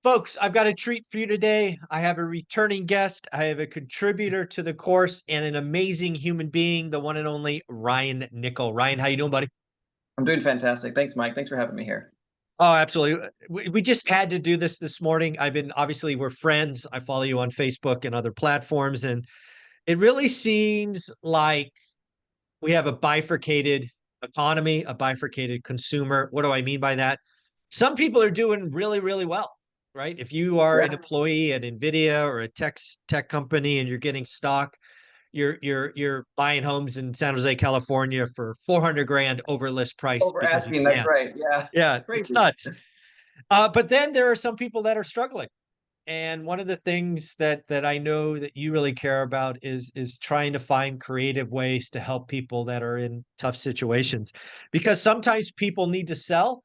Folks, I've got a treat for you today. I have a returning guest. I have a contributor to the course and an amazing human being, the one and only Ryan Nickel. Ryan, how you doing, buddy? I'm doing fantastic. Thanks, Mike. Thanks for having me here. Oh, absolutely. We just had to do this morning. Obviously, we're friends. I follow you on Facebook and other platforms, and it really seems like we have a bifurcated economy, a bifurcated consumer. What do I mean by that? Some people are doing really, really well, right? If you are an Yeah. employee at NVIDIA or a tech company and you're getting stock, you're buying homes in San Jose, California for 400 grand over list price Over because you asking, that's can. right. Yeah. Yeah, It's it's crazy. nuts. But then there are some people that are struggling. And one of the things that I know that you really care about is trying to find creative ways to help people that are in tough situations. Because sometimes people need to sell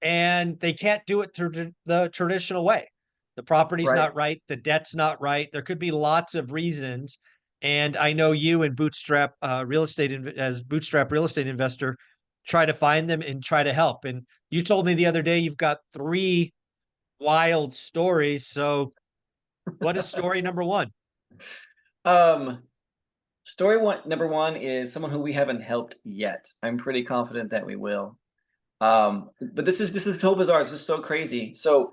and they can't do it through the traditional way. The property's Right. not right, the debt's not right. There could be lots of reasons. And I know you and Bootstrap real estate as Bootstrap real estate investor try to find them and try to help. And you told me the other day you've got three wild stories. So what is story number one? Um, story number one is someone who we haven't helped yet. I'm pretty confident that we will. But this is so bizarre. This is so crazy. So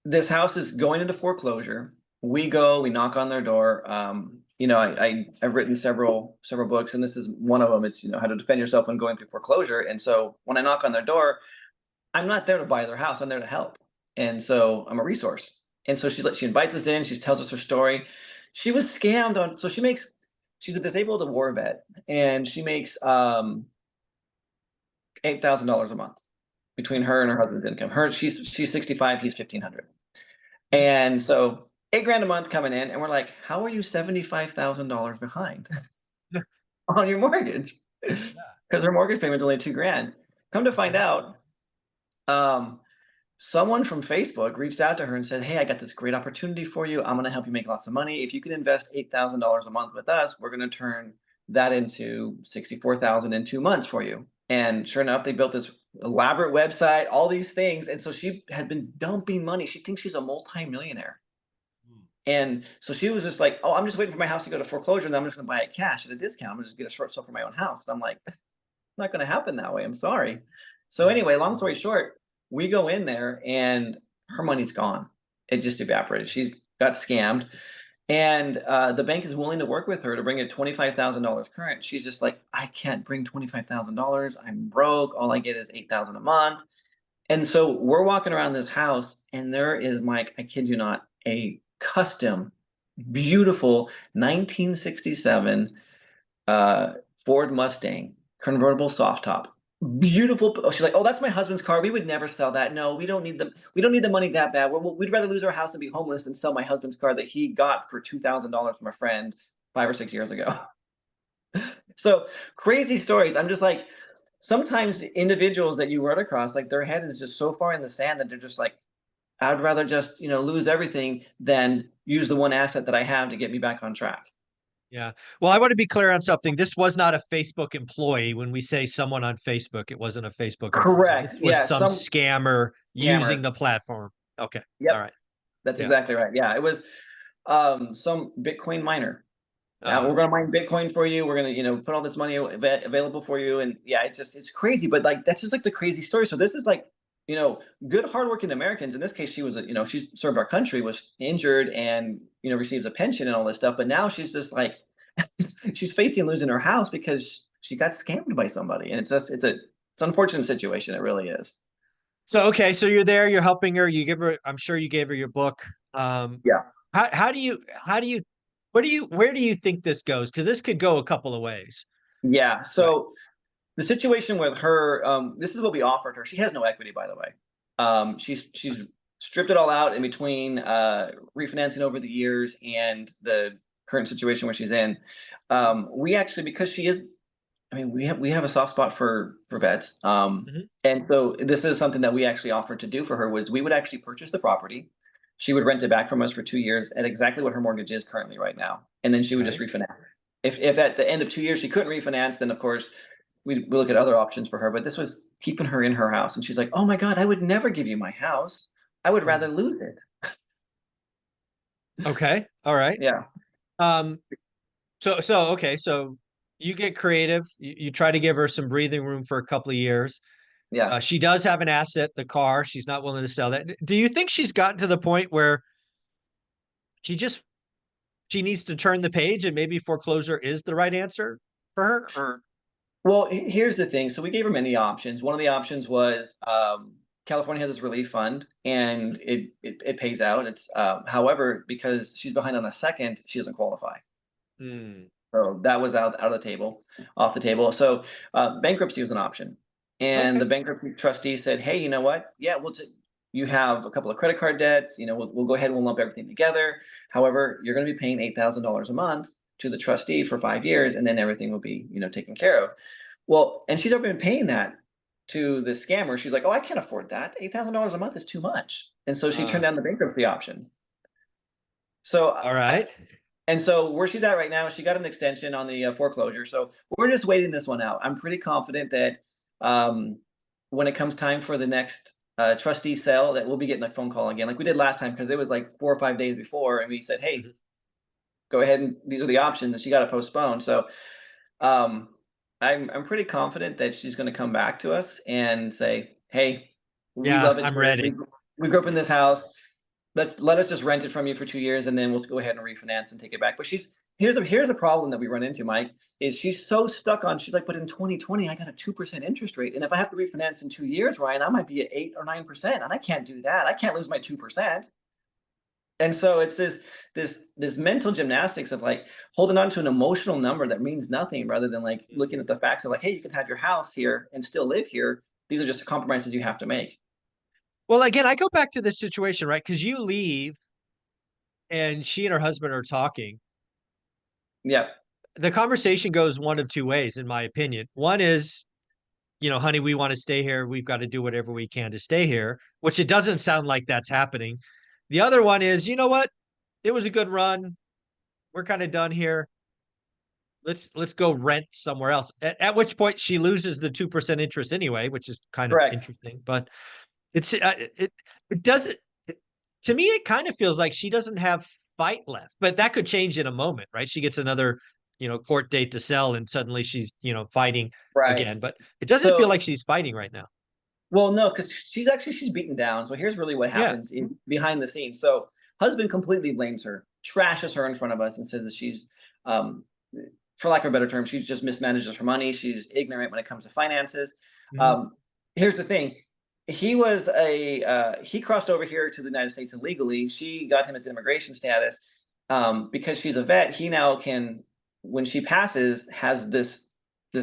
this house is going into foreclosure. We go, we knock on their door. I've written several books, and this is one of them. It's how to defend yourself when going through foreclosure. And so when I knock on their door, I'm not there to buy their house. I'm there to help. And so I'm a resource. And so she invites us in. She tells us her story. She was scammed on. So she's a disabled war vet, and she makes $8,000 a month between her and her husband's income. She's 65. He's 1,500. And so 8 grand a month coming in, and we're like, how are you $75,000 behind on your mortgage? Because her mortgage payment's only 2 grand. Come to find out, um, someone from Facebook reached out to her and said, "Hey, I got this great opportunity for you. I'm going to help you make lots of money. If you can invest $8,000 a month with us, we're going to turn that into 64,000 in 2 months for you." And sure enough, they built this elaborate website, all these things. And so she had been dumping money. She thinks she's a multi-millionaire. Mm. And so she was just like, "Oh, I'm just waiting for my house to go to foreclosure, and then I'm just going to buy it cash at a discount. I'm going to just get a short sale for my own house." And I'm like, "It's not going to happen that way. I'm sorry." So Yeah. anyway, long story short, we go in there and her money's gone. It just evaporated. She's got scammed. And the bank is willing to work with her to bring it $25,000 current. She's just like, "I can't bring $25,000. I'm broke. All I get is 8,000 a month." And so we're walking around this house, and there is, Mike, I kid you not, a custom, beautiful 1967 Ford Mustang convertible soft top. Beautiful. Oh, she's like, "Oh, that's my husband's car. We would never sell that. No, we don't need the money that bad. We'd rather lose our house and be homeless than sell my husband's car that he got for $2,000 from a friend 5 or 6 years ago." So crazy stories. I'm just like, sometimes individuals that you run across, like their head is just so far in the sand that they're just like, "I'd rather just lose everything than use the one asset that I have to get me back on track." Yeah. Well, I want to be clear on something. This was not a Facebook employee. When we say someone on Facebook, it wasn't a Facebook employee. Correct. This was Yeah. some Some scammer using hammer. the platform. Okay. All Yep. right. That's Yeah. exactly right. Yeah, it was some Bitcoin miner. Uh, We're going to mine Bitcoin for you. We're going to, put all this money available for you. And yeah, it's crazy. But like, that's just like the crazy story. So this is like, good, hardworking Americans. In this case, she was, she's served our country, was injured, and receives a pension and all this stuff. But now she's just like, she's facing losing her house because she got scammed by somebody. And it's an unfortunate situation. It really is. so okay, so you're there, you're helping her, you give her, I'm sure you gave her your book. Um, Yeah. how do you where do you think this goes? Because this could go a couple of ways. Yeah. Right. So the situation with her, this is what we offered her. She has no equity, by the way. She's stripped it all out in between refinancing over the years and the current situation where she's in. We actually, because she is, I mean, we have a soft spot for vets, Mhm. and so this is something that we actually offered to do for her. Was we would actually purchase the property, she would rent it back from us for 2 years at exactly what her mortgage is currently right now, and then she would just Okay. refinance. If at the end of 2 years she couldn't refinance, then of course we look at other options for her. But this was keeping her in her house, and she's like, "Oh my God, I would never give you my house. I would rather Mm. lose it." Okay. All right. Yeah, Um, okay, so you get creative. You try to give her some breathing room for a couple of years. yeah. She does have an asset, the car. She's not willing to sell that. Do you think she's gotten to the point where she just she needs to turn the page and maybe foreclosure is the right answer for her? Or Well, here's the thing. So we gave her many options. One of the options was California has this relief fund, and it pays out. It's however, because she's behind on a second, she doesn't qualify. Hmm, So that was out of the table, off the table. So bankruptcy was an option, and okay. the bankruptcy trustee said, "Hey, you know what? Yeah, we'll just you have a couple of credit card debts. We'll go ahead and we'll lump everything together. However, you're going to be paying $8,000 a month to the trustee for 5 years, and then everything will be taken care of." Well, and she's already been paying that to the scammer. She's like, "Oh, I can't afford that. $8,000 a month is too much," and so she turned Uh, down the bankruptcy option. So all right. and so where she's at right now, she got an extension on the foreclosure. So we're just waiting this one out. I'm pretty confident that um, when it comes time for the next trustee sale, that we'll be getting a phone call again, like we did last time, because it was like 4 or 5 days before, and we said, "Hey, Mhm. go ahead and these are the options," and she got to postpone. So um, I'm pretty confident that she's going to come back to us and say, "Hey, we Yeah, love it I'm here. ready. We grew up in this house. Let us just rent it from you for 2 years, and then we'll go ahead and refinance and take it back." But here's a problem that we run into, Mike, is she's so stuck on, she's like, "But in 2020, I got a 2% interest rate. And if I have to refinance in 2 years, Ryan, I might be at 8 or 9%. And I can't do that. I can't lose my 2%." And so it's this mental gymnastics of like holding on to an emotional number that means nothing, rather than like looking at the facts of like, "Hey, you can have your house here and still live here. These are just the compromises you have to make." Well, again, I go back to this situation, right? Because you leave and she and her husband are talking. Yeah. The conversation goes one of two ways, in my opinion. One is, honey, we want to stay here. We've got to do whatever we can to stay here, which it doesn't sound like that's happening. The other one is, you know what? It was a good run. We're kind of done here. Let's go rent somewhere else. At which point she loses the 2% interest anyway, which is kind of Correct. interesting. But it's it doesn't to me it kind of feels like she doesn't have fight left. But that could change in a moment, right? She gets another court date to sell, and suddenly she's fighting Right. again. But it doesn't feel So, like she's fighting right now. well, no, because she's beaten down. So here's really what Yeah. happens behind the scenes. So husband completely blames her, trashes her in front of us, and says that she's, um, for lack of a better term, she just mismanages her money. She's ignorant when it comes to finances. Mhm. Um, here's the thing: he crossed over here to the United States illegally. She got him his immigration status because she's a vet. He now can, when she passes, has this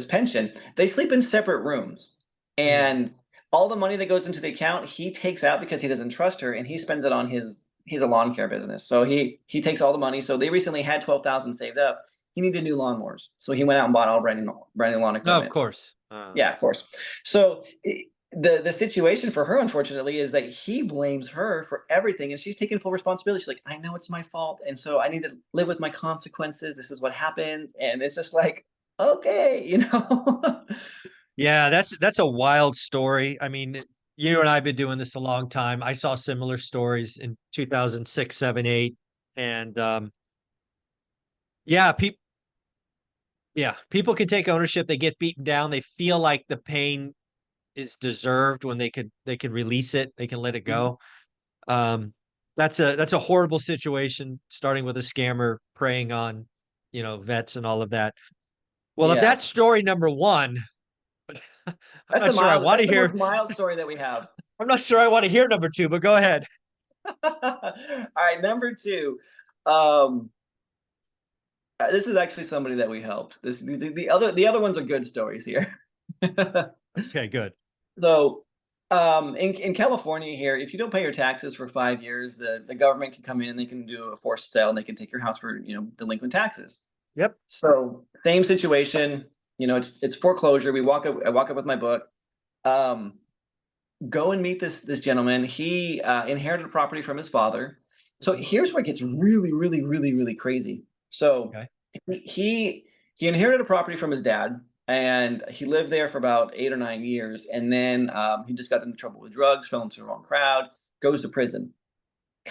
pension. They sleep in separate rooms, Mm. and all the money that goes into the account he takes out because he doesn't trust her, and he spends it on his he's a lawn care business. So he takes all the money. So they recently had 12,000 saved up. He needed new lawnmowers, so he went out and bought all brand new lawn No, of equipment. course. Yeah, of course. So the situation for her, unfortunately, is that he blames her for everything, and she's taking full responsibility. She's like, "I know it's my fault, and so I need to live with my consequences. This is what happened," and it's just like, okay. Yeah, that's a wild story. I mean, you and I have been doing this a long time. I saw similar stories in 2006, 7, 8. And yeah, people can take ownership. They get beaten down. They feel like the pain is deserved when they could release it. They can let it Mhm. go. Um, that's a horrible situation, starting with a scammer preying on, vets and all of that. Well, if Yeah, that's story number one, I'm that's not sure I want That's to the most hear. mild story that we have. I'm not sure I want to hear number two, but go ahead. All right, number two. Um, this is actually somebody that we helped. The other ones are good stories here. Okay, good. So, in California here, if you don't pay your taxes for 5 years, the government can come in and they can do a forced sale and they can take your house for delinquent taxes. Yep. So same situation. It's foreclosure. I walk up with my book. Um, Go and meet this gentleman. He inherited a property from his father. So Mhm. here's where it gets really, really, really, really crazy. So Okay. he he inherited a property from his dad, and he lived there for about 8 or 9 years, and then he just got into trouble with drugs, fell into the wrong crowd, goes to prison,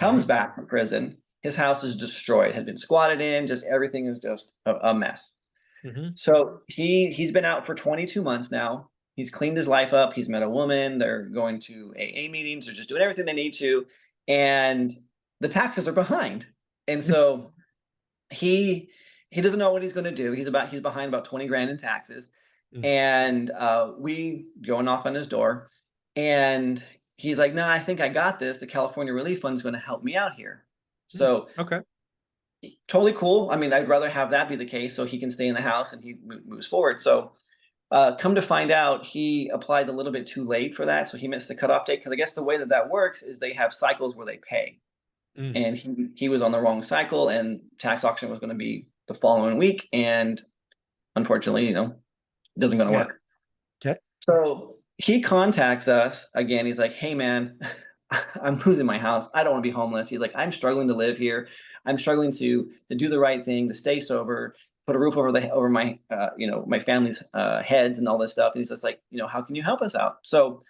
Okay. comes back from prison. his house is destroyed, had been squatted in, just everything is just a mess. Hmm. So he's been out for 22 months now. He's cleaned his life up. He's met a woman. They're going to AA meetings. They're just doing everything they need to, and the taxes are behind. And so he he doesn't know what he's going to do. He's behind about 20 grand in taxes, and we go and knock on his door, and he's like, "No, I think I got this. The California Relief Fund is going to help me out here." So Okay. totally cool. I mean, I'd rather have that be the case so he can stay in the house and he moves forward. So come to find out, he applied a little bit too late for that, so he missed the cutoff date. Because I guess the way that that works is they have cycles where they pay, Mm. and he was on the wrong cycle, and tax auction was going to be the following week, and unfortunately, it doesn't going to Yeah. work. Okay. So he contacts us again. He's like, "Hey, man, I'm losing my house. I don't want to be homeless." He's like, "I'm struggling to live here. I'm struggling to do the right thing, to stay sober, put a roof over my my family's heads and all this stuff." And he's just like, "How can you help us out?" So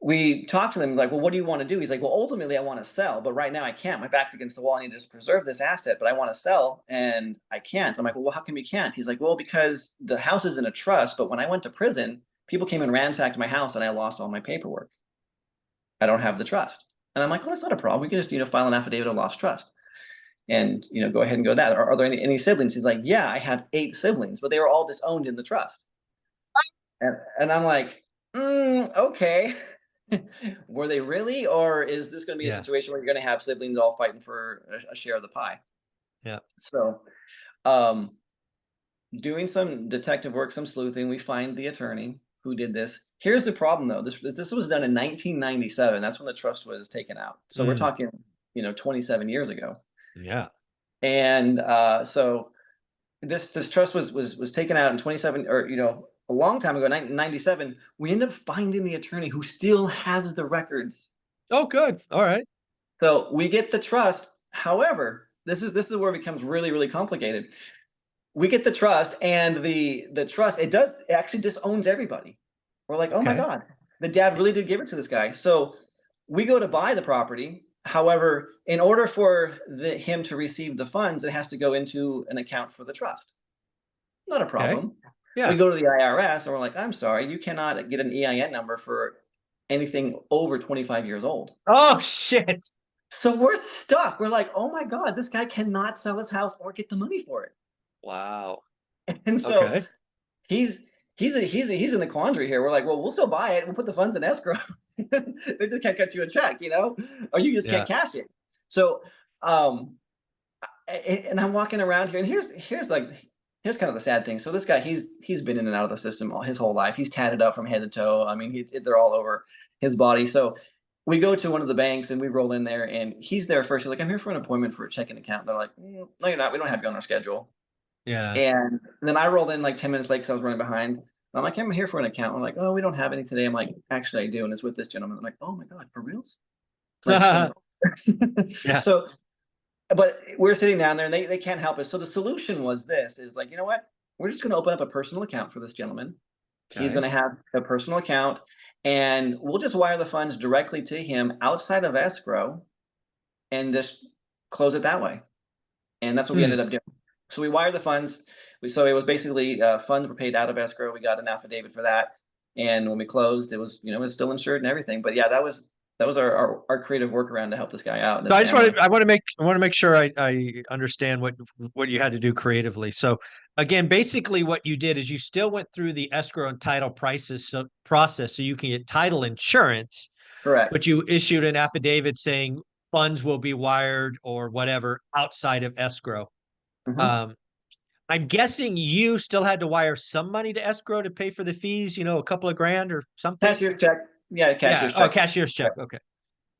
we talked to him like, "Well, what do you want to do?" He's like, "Well, ultimately, I want to sell, but right now I can't. My back's against the wall. I need to just preserve this asset, but I want to sell and I can't." I'm like, "Well, how come you can't?" He's like, "Well, because the house is in a trust, but when I went to prison, people came and ransacked my house and I lost all my paperwork. I don't have the trust." And I'm like, "Well, that's not a problem. We can just, file an affidavit of lost trust and, go ahead and go that. Are there any siblings?" He's like, "Yeah, I have 8 siblings, but they were all disowned in the trust." And I'm like, okay. Were they really? Or is this going to be a Yeah. situation where you're going to have siblings all fighting for a share of the pie? Yeah. So, um, doing some detective work, some sleuthing, we find the attorney who did this. Here's the problem, though. This was done in 1997. That's when the trust was taken out. So we're Mm. talking, 27 years ago. Yeah. And so this trust was taken out in 27, or a long time ago, 1997. We end up finding the attorney who still has the records. Oh, good. All right. So we get the trust. However, this is where it becomes really, really complicated. We get the trust, and the trust, it actually disowns everybody. We're like, oh my Okay. god, the dad really did give it to this guy. So we go to buy the property. However, in order for him to receive the funds, it has to go into an account for the trust. Not a Okay. problem. We Yeah. go to the IRS and we're like, "I'm sorry, you cannot get an EIN number for anything over 25 years old." Oh, shit. So we're stuck. We're like, "Oh my god, this guy cannot sell his house or get the money for it." Wow. And so Okay. he's he's in a quandary here. We're like, "Well, we'll still buy it. We'll put the funds in escrow." They just can't cut you a check, or you just Yeah. can't cash it. So, um, and I'm walking around here, and here's kind of the sad thing. So this guy, he's been in and out of the system his whole life. He's tatted up from head to toe. I mean, they're all over his body. So we go to one of the banks and we roll in there, and he's there first. He's like, "I'm here for an appointment for a checking account." They're like, "No, you're not. We don't have you on our schedule." Yeah. And then I rolled in like 10 minutes late because I was running behind. I'm like, "I'm here for an account." We're like, "Oh, we don't have any today." I'm like, "Actually, I do, and it's with this gentleman." I'm like, "Oh my god, for reals?" Like, Yeah. so, but we're sitting down there and they can't help us. So the solution was this, is like, you know what? We're just going to open up a personal account for this gentleman. He's going Okay. to have a personal account, and we'll just wire the funds directly to him outside of escrow and just close it that way. And that's what we Hmm. ended up doing. So we wired the funds. So it was basically funds were paid out of escrow. We got an affidavit for that. And when we closed, it was still insured and everything. But yeah, that was our creative workaround to help this guy out and So his family. I want to make sure I understand what you had to do creatively. So again, basically what you did is you still went through the escrow and title process so you can get title insurance, but Correct. you issued an affidavit saying funds will be wired or whatever outside of escrow. Hmm. Um, I'm guessing you still had to wire some money to escrow to pay for the fees, a couple of grand or something. Cashier's check. Yeah, Yeah. cashier's Oh, check. cashier's Yeah. check. Okay.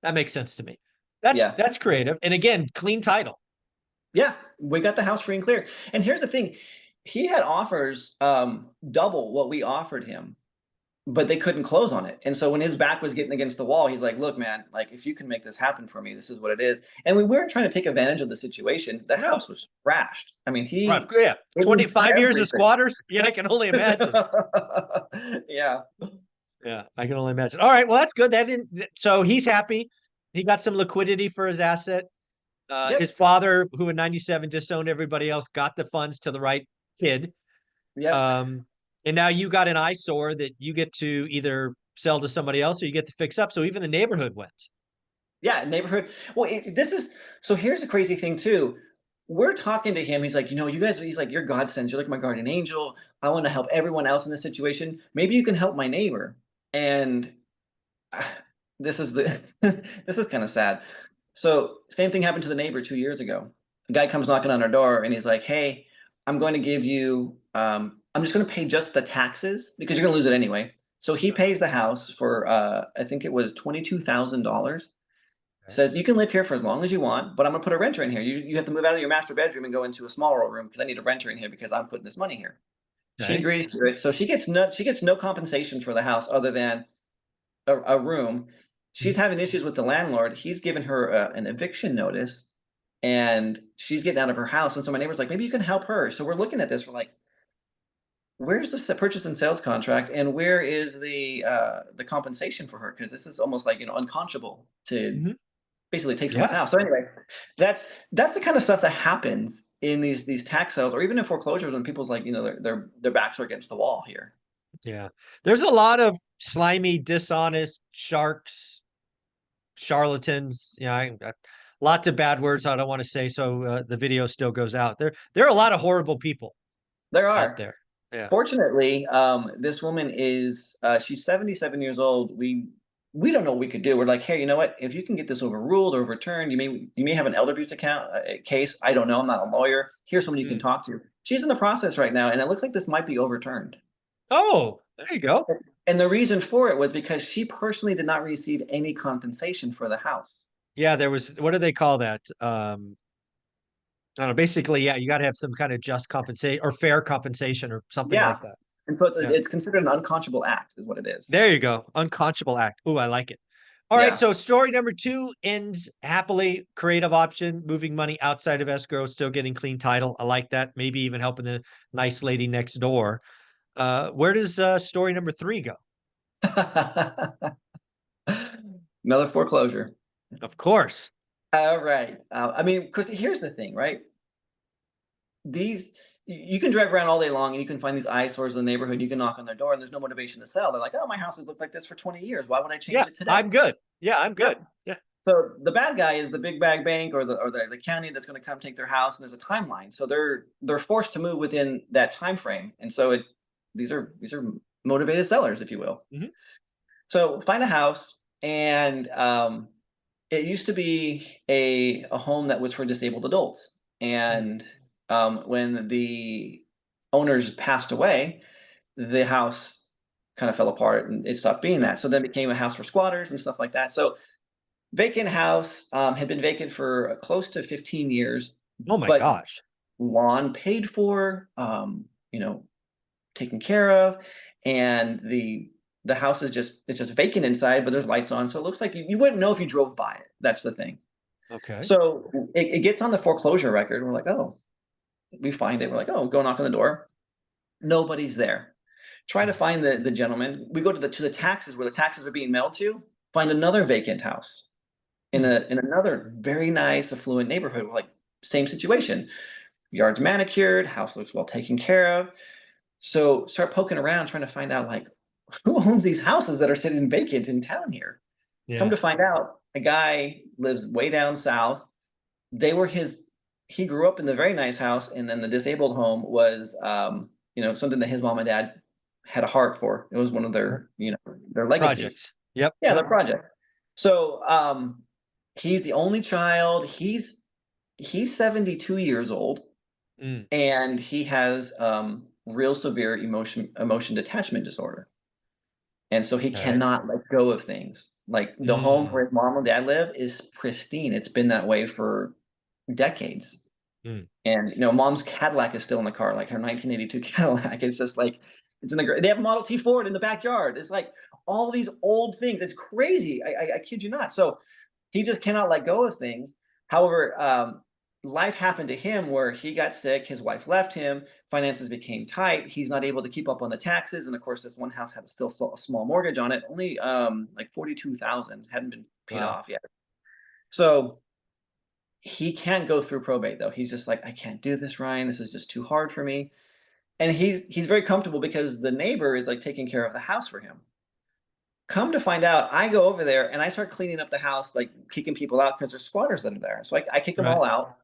That makes sense to me. That's Yeah. that's creative. And again, clean title. Yeah. We got the house free and clear. And here's the thing. He had offers double what we offered him, but they couldn't close on it. And so when his back was getting against the wall, he's like, "Look, man, like if you can make this happen for me, this is what it is." And we weren't trying to take advantage of the situation. The No. house was trashed. I mean, Right. Yeah. it was 25 years of everything. squatters. Yeah, I can only imagine. Yeah. Yeah, I can only imagine. All right. Well, that's good. So he's happy. He got some liquidity for his asset. Yep. His father, who in 97 disowned everybody else, got the funds to the right kid. Yep. Um, and now you got an eyesore that you get to either sell to somebody else or you get to fix up. So even the neighborhood went. Yeah, neighborhood. Well, this is so. Here's the crazy thing too. We're talking to him. He's like, you guys. He's like, you're godsends. You're like my guardian angel. I want to help everyone else in this situation. Maybe you can help my neighbor. And this is the this is kind of sad. So same thing happened to the neighbor 2 years ago. A guy comes knocking on our door and he's like, hey, I'm going to give you. I'm just going to pay just the taxes because you're going to lose it anyway. So he pays the house for I think it was $22,000. Okay. Says you can live here for as long as you want, but I'm gonna put a renter in here. You have to move out of your master bedroom and go into a smaller room because I need a renter in here because I'm putting this money here. She Okay. agrees to it, so she gets no compensation for the house other than a room. She's having issues with the landlord. He's given her an eviction notice, and she's getting out of her house. And so my neighbor's like, maybe you can help her. So we're looking at this. We're like, where's the purchase and sales contract, and where is the compensation for her? Because this is almost like unconscionable to Hmm. basically take someone's Yeah. house. So anyway, that's the kind of stuff that happens in these tax sales or even in foreclosures when people's like, their backs are against the wall here. Yeah. There's a lot of slimy, dishonest sharks, charlatans. Lots of bad words I don't want to say. So the video still goes out. There are a lot of horrible people There out are. there. Yeah. Fortunately, this woman is she's 77 years old. We don't know what we could do. We're like, hey, you know what? If you can get this overruled or overturned, you may have an elder abuse case. I don't know. I'm not a lawyer. Here's someone you can Mm. talk to. She's in the process right now, and it looks like this might be overturned. Oh, there you go. And the reason for it was because she personally did not receive any compensation for the house. Yeah, there was, what do they call that? I don't know. Basically, yeah, you got to have some kind of just compensation or fair compensation or something Yeah. like that. And so it's, Yeah. it's considered an unconscionable act, is what it is. There you go. Unconscionable act. Ooh, I like it. All right. Yeah. So story number 2 ends happily. Creative option, moving money outside of escrow, still getting clean title. I like that. Maybe even helping the nice lady next door. Where does story number 3 go? Another foreclosure. Of course. All right. I mean, because here's the thing, right? These you can drive around all day long and you can find these eyesores in the neighborhood. You can knock on their door and there's no motivation to sell. They're like, "Oh, my house has looked like this for 20 years. Why would I Yeah, change it today?" I'm good. Yeah, I'm good. Yep. Yeah. So the bad guy is the big bag bank or the county that's going to come take their house, and there's a timeline. So they're forced to move within that time frame, and so these are motivated sellers, if you will. Hmm. So find a house, and it used to be a home that was for disabled adults, and when the owners passed away, the house kind of fell apart and it stopped being that. So then it became a house for squatters and stuff like that. So vacant house had been vacant for close to 15 years, Oh my but gosh. lawn paid for, you know, taken care of, and the house is just vacant inside, but there's lights on, so it looks like you wouldn't know if you drove by it. That's the thing. Okay. So it gets on the foreclosure record. We're like, oh, we find it. We're like, oh, go knock on the door. Nobody's there. Try to Mm. find the gentleman. We go to the taxes where the taxes are being mailed to. Find another vacant house Mm. in another very nice affluent neighborhood. We're like, same situation. Yard's manicured, house looks well taken care of. So start poking around trying to find out like who owns these houses that are sitting vacant in town here. Come Yeah. to find out, a guy lives way down south. They were his he grew up in the very nice house, and then the disabled home was something that his mom and dad had a heart for. It was one of Pro- their legacies. Projects. Yep. Yeah, Yep. their project. So he's the only child. He's 72 years old, Mm. and he has real severe emotion detachment disorder. And so he Okay. cannot let go of things. Like the home Mm. where his mom and dad live is pristine. It's been that way for decades. Mm. And mom's Cadillac is still in the car, like her 1982 Cadillac. It's just like it's in they have a Model T Ford in the backyard. It's like all these old things. It's crazy. I kid you not. So he just cannot let go of things. However, life happened to him where he got sick, his wife left him, finances became tight, he's not able to keep up on the taxes, and of course, this one house had a small mortgage on it, only like 42,000, hadn't been paid Wow. off yet. So he can't go through probate though. He's just like, I can't do this, Ryan. This is just too hard for me. And he's very comfortable because the neighbor is like taking care of the house for him. Come to find out, I go over there and I start cleaning up the house, like kicking people out because there's squatters that are there. So I kick them Right. all out,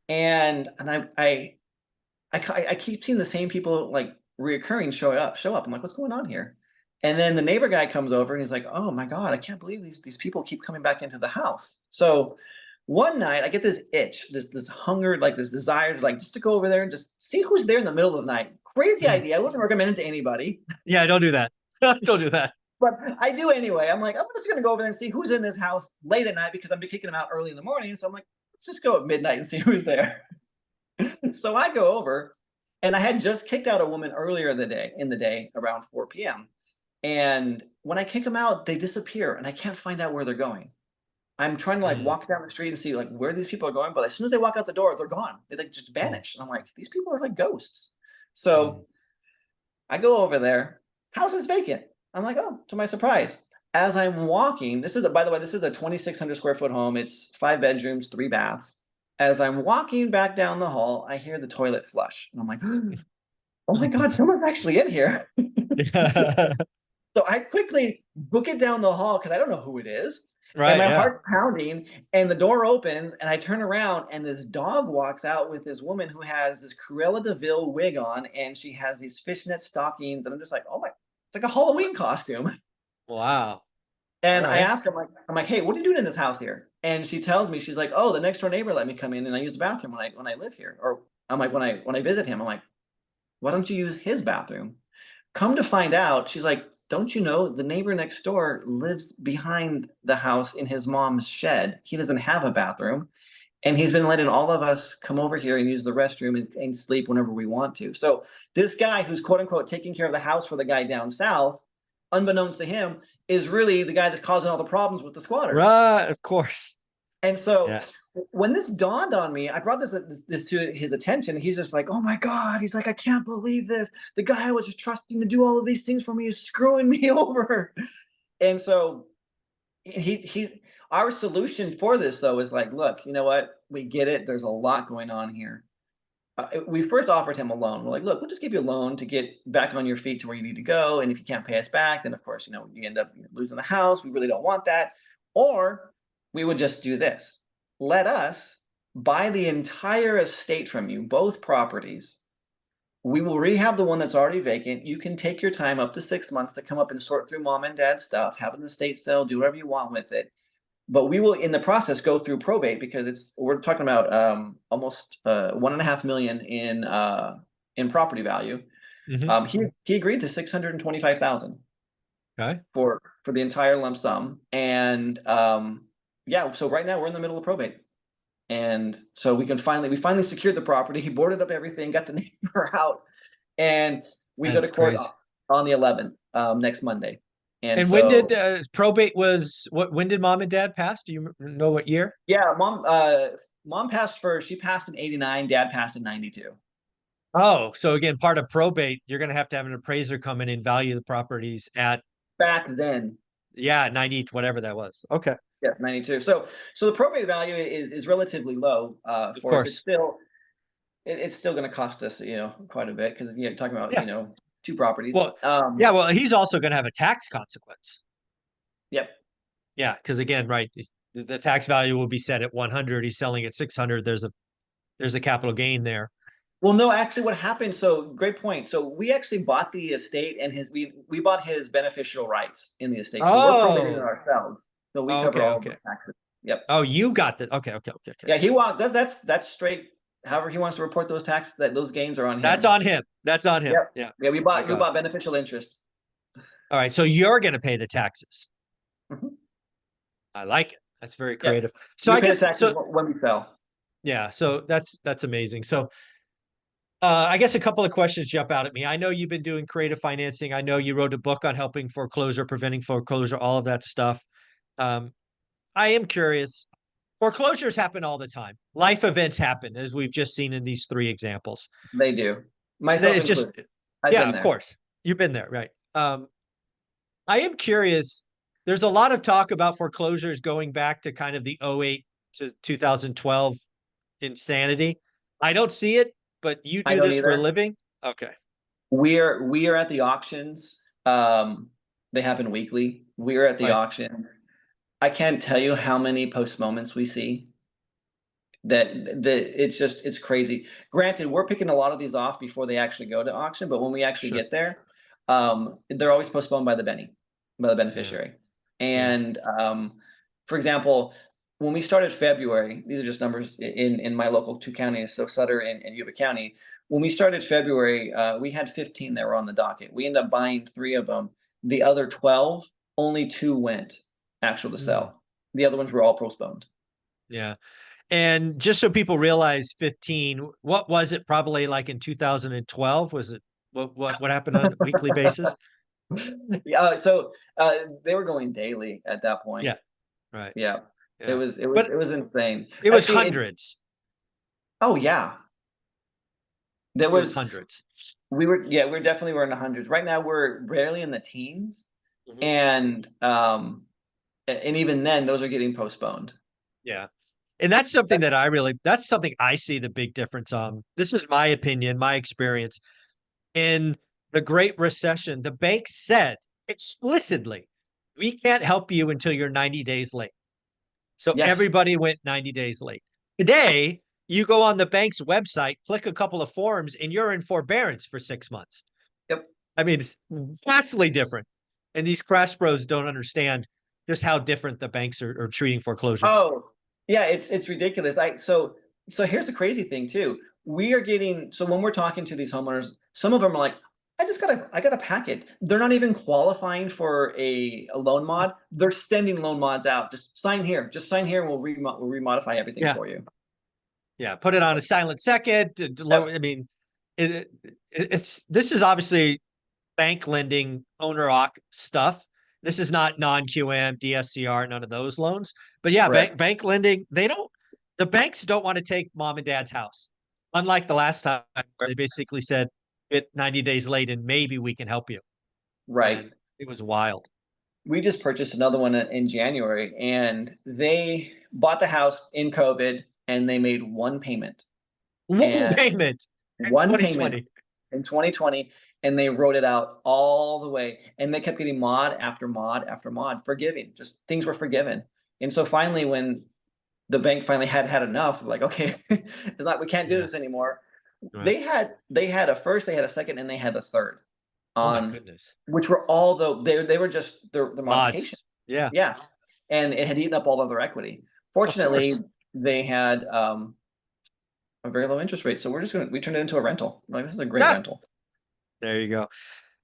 and I keep seeing the same people like reoccurring show up. I'm like, what's going on here? And then the neighbor guy comes over and he's like, oh my God, I can't believe these people keep coming back into the house. So one night I get this itch, this hunger, like this desire to like just to go over there and just see who's there in the middle of the night. Crazy Mhm. idea. I wouldn't recommend it to anybody, Yeah, don't do that. Don't do that. but I do anyway. I'm like, I'm just gonna go over there and see who's in this house late at night because I'm kicking them out early in the morning. So I'm like, let's just go at midnight and see who's there. So I go over, and I had just kicked out a woman earlier in the day around 4 p.m. And when I kick them out, they disappear, and I can't find out where they're going. I'm trying to like Mm, walk down the street and see like where these people are going, but as soon as they walk out the door, they're gone. They like just mm, vanish. And I'm like, these people are like ghosts. mm. So I go over there. House is vacant. I'm like, oh, to my surprise. As I'm walking, by the way, this is a 2,600 square foot home. It's 5 bedrooms, 3 baths. As I'm walking back down the hall, I hear the toilet flush. And I'm like, oh my God, someone's actually in here. Yeah. So I quickly book it down the hall because I don't know who it is. And Right, my yeah. heart's pounding, and the door opens, and I turn around, and this dog walks out with this woman who has this Cruella de Vil wig on, and she has these fishnet stockings. And I'm just like, oh my, it's like a Halloween costume. Wow. All And I right. ask her, I'm like, hey, what are you doing in this house here? And she tells me, she's like, oh, the next door neighbor let me come in and I use the bathroom when I live here. Or I'm like, when I visit him, I'm like, why don't you use his bathroom? Come to find out, she's like, don't you know the neighbor next door lives behind the house in his mom's shed? He doesn't have a bathroom. And he's been letting all of us come over here and use the restroom and sleep whenever we want to. So this guy who's quote unquote taking care of the house for the guy down south, unbeknownst to him, is really the guy that's causing all the problems with the squatters. Right, of course. And so Yeah. when this dawned on me, I brought this to his attention. He's just like, "Oh my God!" He's like, "I can't believe this. The guy I was just trusting to do all of these things for me is screwing me over." And so our solution for this though is like, look, you know what? We get it. There's a lot going on here. We first offered him a loan. We're like, look, we'll just give you a loan to get back on your feet to where you need to go. And if you can't pay us back, then of course, you end up losing the house. We really don't want that. Or we would just do this. Let us buy the entire estate from you, both properties. We will rehab the one that's already vacant. You can take your time up to 6 months to come up and sort through mom and dad's stuff, have an estate sale, do whatever you want with it. But we will, in the process, go through probate because we're talking about almost 1.5 million in property value. Hmm. He agreed to 625,000 Okay. for the entire lump sum, and yeah. So right now we're in the middle of probate, and so we finally secured the property. He boarded up everything, got the neighbor out, and we go to That's court crazy. on the 11th, next Monday. And And when did so probate was what when did mom and dad pass? Do you know what year? yeah, mom passed first. She passed in 89. Dad passed in 92. Oh, so again, part of probate, you're gonna have to have an appraiser come in and value the properties at, Back then, yeah, 90, whatever that was. Okay. yeah, 92. So the probate value is relatively low Of for us. It's course. still it's still going to cost us, quite a bit because you're talking about, Yeah. two properties. Well, yeah, well, he's also gonna have a tax consequence. Yep. Yeah, because again, right, the tax value will be set at 100. He's selling at 600. There's a capital gain there. Well, no, actually, what happened? So great point. So we actually bought the estate and we bought his beneficial rights in the estate. So we're probating it Oh, ourselves. So we cover okay, all of okay. the taxes. Yep. Oh, you got that. Okay, okay, okay, okay. Yeah, he walked. That's straight. However, he wants to report those taxes. Those gains are on That's him. on him. That's on him. Yep. Yeah. Yeah, I we got it. bought beneficial interest. All right. So you're going to pay the taxes. Mhm. I like it. That's very Yeah, creative. So we I pay the guess taxes so. when we sell. Yeah. So that's amazing. So I guess a couple of questions jump out at me. I know you've been doing creative financing. I know you wrote a book on helping foreclosure, preventing foreclosure, all of that stuff. Um, I am curious. Foreclosures happen all the time. Life events happen, as we've just seen in these three examples. They do, myself It just, included. I've yeah, been of there. course. You've been there, right? I am curious. There's a lot of talk about foreclosures going back to kind of the '08 to 2012 insanity. I don't see it, but you I do don't this for a either. living? Okay. We are at the auctions. They happen weekly. We're at the Right. auction. I can't tell you how many postponements we see. That it's crazy. Granted, we're picking a lot of these off before they actually go to auction, but when we actually Sure. get there, they're always postponed by the Yeah. beneficiary. Yeah. And for example, when we started February, these are just numbers in my local two counties, so Sutter and Yuba County. When we started February, we had 15 that were on the docket. We ended up buying 3 of them. The other 12, only 2 went actual to Mm, sell. The other ones were all postponed. yeah. And just so people realize 15, what was it probably like in 2012? Was it what happened on a weekly basis? Yeah, so, they were going daily at that point. Yeah. Right. Yeah. It Yeah. was it was But it was insane. it was Actually, it hundreds. oh, yeah. There It was was hundreds. we definitely were in the hundreds. Right now, we're barely in the teens, Mhm. and, and even then, those are getting postponed. Yeah. And that's something I see the big difference on. This is my opinion, my experience. In the Great Recession, the bank said explicitly, we can't help you until you're 90 days late. So Yes. everybody went 90 days late. Today, you go on the bank's website, click a couple of forms, and you're in forbearance for 6 months. Yep. I mean, it's vastly different. And these crash bros don't understand just how different the banks are treating foreclosure. Oh, yeah, it's ridiculous. So here's the crazy thing too. We are getting so when we're talking to these homeowners, some of them are like, I got a packet. They're not even qualifying for a loan mod. They're sending loan mods out. Just sign here. Just sign here and we'll remodify everything Yeah. for you. Yeah. Put it on a silent second. Yep. I mean, it's this is obviously bank lending owner occ stuff. This is not non-QM, DSCR, none of those loans. But yeah, Correct. bank lending, the banks don't want to take mom and dad's house. Unlike the last time where they basically said it 90 days late and maybe we can help you. Right. And it was wild. We just purchased another one in January, and they bought the house in COVID, and they made one payment. One And payment in one payment 2020. in 2020, and they wrote it out all the way, and they kept getting mod after mod after mod, forgiving, just things were forgiven. And so finally, when the bank finally had enough, like, okay, it's not, we can't do Yeah. this anymore. Right. They had a first, they had a second, and they had a third Oh my on, goodness. which were all they were just the Mods. modification. Yeah, Yeah, and it had eaten up all of their equity. of Fortunately, course. they had a very low interest rate, so we turned it into a rental. Like, this is a great Yeah. rental. There you go.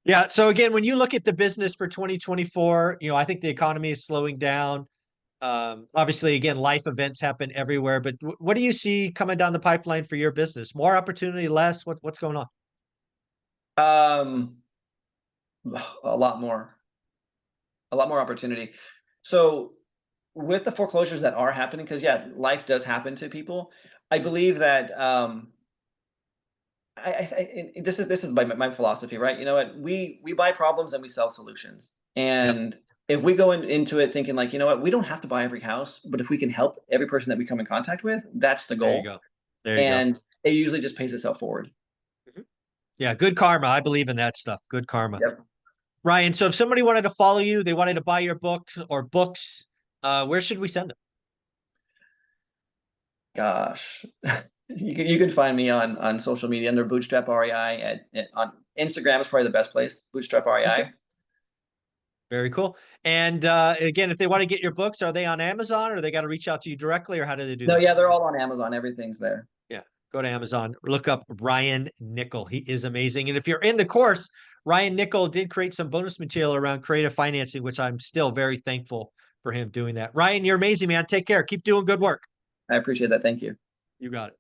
Yeah. So again, when you look at the business for 2024, I think the economy is slowing down. Obviously, again, life events happen everywhere, but what do you see coming down the pipeline for your business? More opportunity, less? What's going on? Um, a lot more, opportunity. So with the foreclosures that are happening, because yeah, life does happen to people. I believe that this is my philosophy, right? You know what? We buy problems and we sell solutions. Yep. And if we go into it thinking like, you know what, we don't have to buy every house, but if we can help every person that we come in contact with, that's the There you goal. go. There you go. And it usually just pays itself forward. Mhm. Yeah. Good karma. I believe in that stuff. Good karma. Yep. Ryan, so if somebody wanted to follow you, they wanted to buy your books or books, where should we send them? Gosh. You can find me on social media under Bootstrap REI on Instagram is probably the best place. Bootstrap Okay. REI. Very cool. And again, if they want to get your books, are they on Amazon or they got to reach out to you directly or how do they do No, that? yeah, they're all on Amazon. Everything's there. Yeah. Go to Amazon, look up Ryan Nickel. He is amazing. And if you're in the course, Ryan Nickel did create some bonus material around creative financing, which I'm still very thankful for him doing that. Ryan, you're amazing, man. Take care. Keep doing good work. I appreciate that. Thank you. You got it.